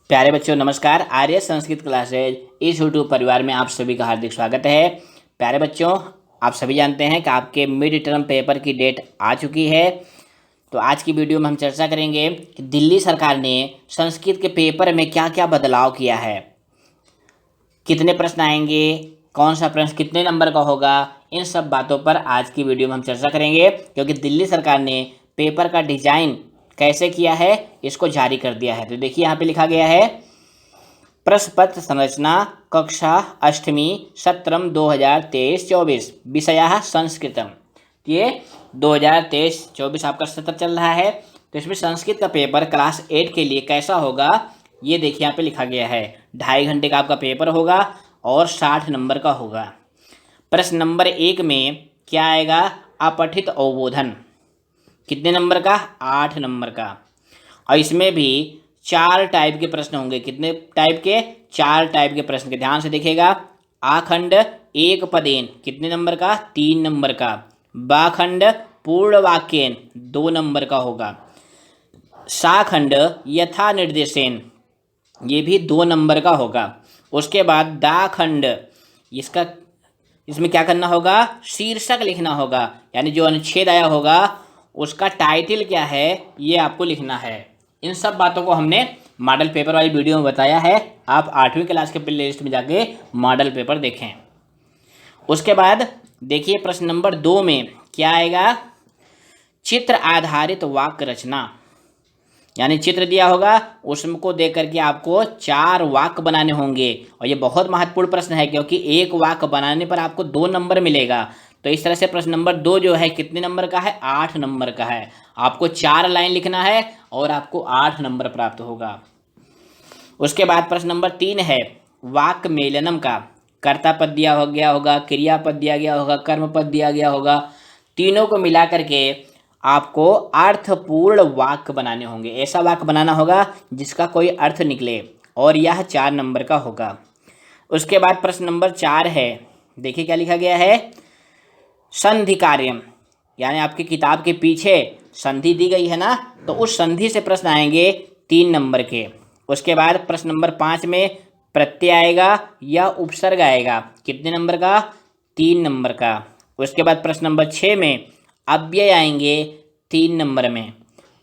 प्यारे बच्चों नमस्कार। आर्य संस्कृत क्लासेज इस यूट्यूब परिवार में आप सभी का हार्दिक स्वागत है। प्यारे बच्चों, आप सभी जानते हैं कि आपके मिड टर्म पेपर की डेट आ चुकी है। तो आज की वीडियो में हम चर्चा करेंगे कि दिल्ली सरकार ने संस्कृत के पेपर में क्या क्या बदलाव किया है, कितने प्रश्न आएंगे, कौन सा प्रश्न कितने नंबर का होगा। इन सब बातों पर आज की वीडियो में हम चर्चा करेंगे, क्योंकि दिल्ली सरकार ने पेपर का डिजाइन कैसे किया है इसको जारी कर दिया है। तो देखिए यहाँ पे लिखा गया है, प्रश्न पत्र संरचना कक्षा अष्टमी सत्रम 2023-24 विषय संस्कृतम। ये 2023-24 आपका सत्र चल रहा है। तो इसमें संस्कृत का पेपर क्लास 8 के लिए कैसा होगा ये देखिए यहाँ पे लिखा गया है। 2.5 घंटे का आपका पेपर होगा और 60 नंबर का होगा। प्रश्न नंबर 1 में क्या आएगा, अपठित अवबोधन, कितने नंबर का, 8 नंबर का। और इसमें भी 4 टाइप के प्रश्न होंगे। कितने टाइप के, 4 टाइप के प्रश्न के, ध्यान से देखिएगा। आखंड एक पदेन कितने नंबर का, 3 नंबर का। बाखंड पूर्ण वाक्यन 2 नंबर का होगा। साखंड यथा निर्देशन ये भी 2 नंबर का होगा। उसके बाद दाखंड, इसमें क्या करना होगा, शीर्षक लिखना होगा, यानी जो अनुच्छेद आया होगा उसका टाइटल क्या है ये आपको लिखना है। इन सब बातों को हमने मॉडल पेपर वाली वीडियो में बताया है। आप 8वीं क्लास के प्ले लिस्ट में जाके मॉडल पेपर देखें। उसके बाद देखिए प्रश्न नंबर 2 में क्या आएगा, चित्र आधारित वाक्य रचना, यानी चित्र दिया होगा उसको देख करके आपको 4 वाक्य बनाने होंगे। और ये बहुत महत्वपूर्ण प्रश्न है, क्योंकि एक वाक्य बनाने पर आपको 2 नंबर मिलेगा। तो इस तरह से प्रश्न नंबर 2 जो है कितने नंबर का है, 8 नंबर का है। आपको 4 लाइन लिखना है और आपको 8 नंबर प्राप्त होगा। उसके बाद प्रश्न नंबर 3 है वाक्य मेलनम का, कर्ता पद दिया हो गया होगा, क्रिया पद दिया गया होगा, कर्म पद दिया गया होगा। तीनों को मिला करके आपको अर्थपूर्ण वाक्य बनाने होंगे। ऐसा वाक्य बनाना होगा जिसका कोई अर्थ निकले, और यह 4 नंबर का होगा। उसके बाद प्रश्न नंबर 4 है, देखिए क्या लिखा गया है, संधि कार्यम, यानी आपकी किताब के पीछे संधि दी गई है ना, तो उस संधि से प्रश्न आएंगे 3 नंबर के। उसके बाद प्रश्न नंबर 5 में प्रत्यय आएगा या उपसर्ग आएगा, कितने नंबर का, 3 नंबर का। उसके बाद प्रश्न नंबर 6 में अव्यय आएंगे 3 नंबर में।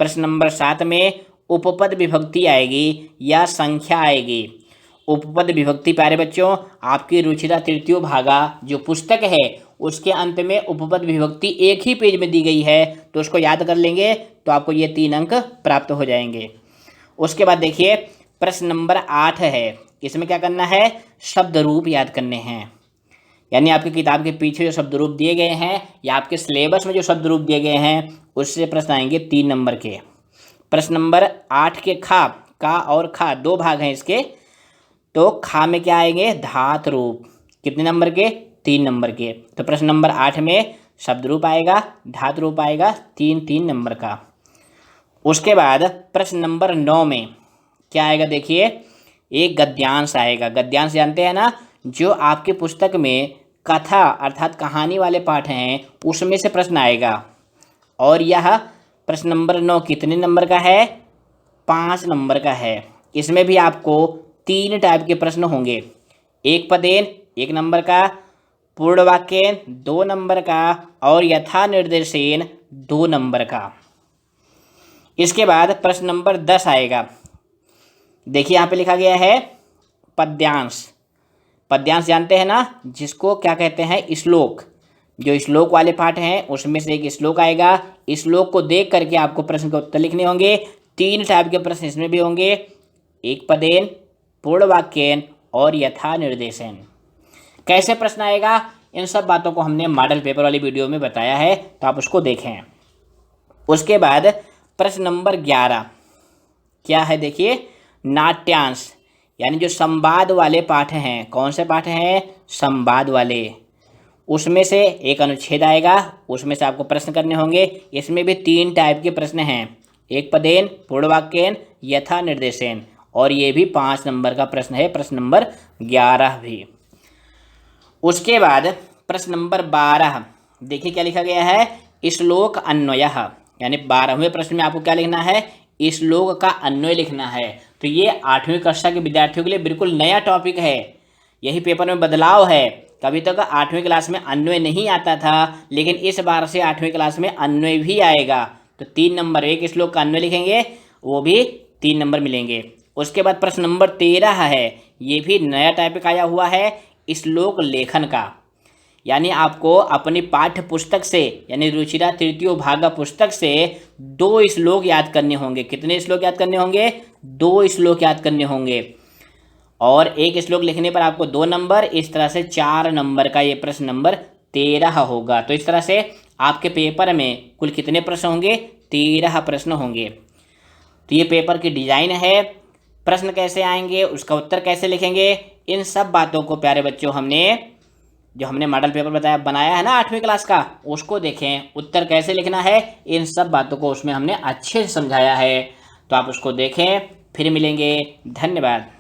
प्रश्न नंबर 7 में उपपद विभक्ति आएगी या संख्या आएगी। उपपद विभक्ति प्यारे बच्चों आपकी रुचिरा तृतीय भागा जो पुस्तक है उसके अंत में उपपद विभक्ति एक ही पेज में दी गई है, तो उसको याद कर लेंगे तो आपको ये 3 अंक प्राप्त हो जाएंगे। उसके बाद देखिए प्रश्न नंबर 8 है, इसमें क्या करना है, शब्द रूप याद करने हैं। यानी आपकी किताब के पीछे जो शब्द रूप दिए गए हैं या आपके सिलेबस में जो शब्द रूप दिए गए हैं उससे प्रश्न आएंगे 3 नंबर के। प्रश्न नंबर 8 के खा, का और खा 2 भाग हैं इसके, तो खा में क्या आएंगे, धातु रूप, कितने नंबर के, 3 नंबर के। तो प्रश्न नंबर 8 में शब्द रूप आएगा, धातु रूप आएगा, 3 नंबर का। उसके बाद प्रश्न नंबर 9 में क्या आएगा, देखिए एक गद्यांश आएगा। गद्यांश जानते हैं ना, जो आपकी पुस्तक में कथा अर्थात कहानी वाले पाठ हैं उसमें से प्रश्न आएगा। और यह प्रश्न नंबर 9 कितने नंबर का है, 5 नंबर का है। इसमें भी आपको 3 टाइप के प्रश्न होंगे, एक पदेन 1 नंबर का, पूर्ण वाक्यन 2 नंबर का, और यथा निर्देशन 2 नंबर का। इसके बाद प्रश्न नंबर 10 आएगा, देखिए यहाँ पे लिखा गया है पद्यांश। पद्यांश जानते हैं ना, जिसको क्या कहते हैं, श्लोक। जो श्लोक वाले पाठ हैं उसमें से एक श्लोक आएगा। श्लोक को देख करके आपको प्रश्न के उत्तर लिखने होंगे। 3 टाइप के प्रश्न इसमें भी होंगे, एक पदेन, पूर्ण वाक्यन और यथा निर्देशन। कैसे प्रश्न आएगा, इन सब बातों को हमने मॉडल पेपर वाली वीडियो में बताया है, तो आप उसको देखें। उसके बाद प्रश्न नंबर 11 क्या है, देखिए नाट्यांश, यानी जो संवाद वाले पाठ हैं। कौन से पाठ हैं, संवाद वाले। उसमें से एक अनुच्छेद आएगा, उसमें से आपको प्रश्न करने होंगे। इसमें भी 3 टाइप के प्रश्न हैं, एक पदेन, पूर्ण वाक्यन, यथा निर्देशन, और ये भी 5 नंबर का प्रश्न है, प्रश्न नंबर 11 भी। उसके बाद प्रश्न नंबर 12 देखिए क्या लिखा गया है, श्लोक अन्वयः, यानी 12वें प्रश्न में आपको क्या लिखना है, श्लोक का अन्वय लिखना है। तो ये 8वीं कक्षा के विद्यार्थियों के लिए बिल्कुल नया टॉपिक है, यही पेपर में बदलाव है। कभी तक 8वीं क्लास में अन्वय नहीं आता था, लेकिन इस बार से 8वीं क्लास में अन्वय भी आएगा। तो 3 नंबर, एक श्लोक का अन्वय लिखेंगे, वो भी 3 नंबर मिलेंगे। उसके बाद प्रश्न नंबर 13 है, ये भी नया टॉपिक आया हुआ है, श्लोक लेखन का। यानी आपको अपनी पाठ्य पुस्तक से, यानी रुचिरा तृतीय भाग पुस्तक से 2 श्लोक याद करने होंगे। कितने श्लोक याद करने होंगे? 2 श्लोक याद करने होंगे। और एक श्लोक लिखने पर आपको 2 नंबर, इस तरह से 4 नंबर का ये प्रश्न नंबर 13 होगा। तो इस तरह से आपके पेपर में कुल कितने प्रश्न होंगे? 13 प्रश्न होंगे। तो ये पेपर की डिजाइन है, प्रश्न कैसे आएंगे, उसका उत्तर कैसे लिखेंगे, इन सब बातों को प्यारे बच्चों हमने मॉडल पेपर बनाया है ना 8वीं क्लास का, उसको देखें। उत्तर कैसे लिखना है, इन सब बातों को उसमें हमने अच्छे से समझाया है। तो आप उसको देखें। फिर मिलेंगे। धन्यवाद।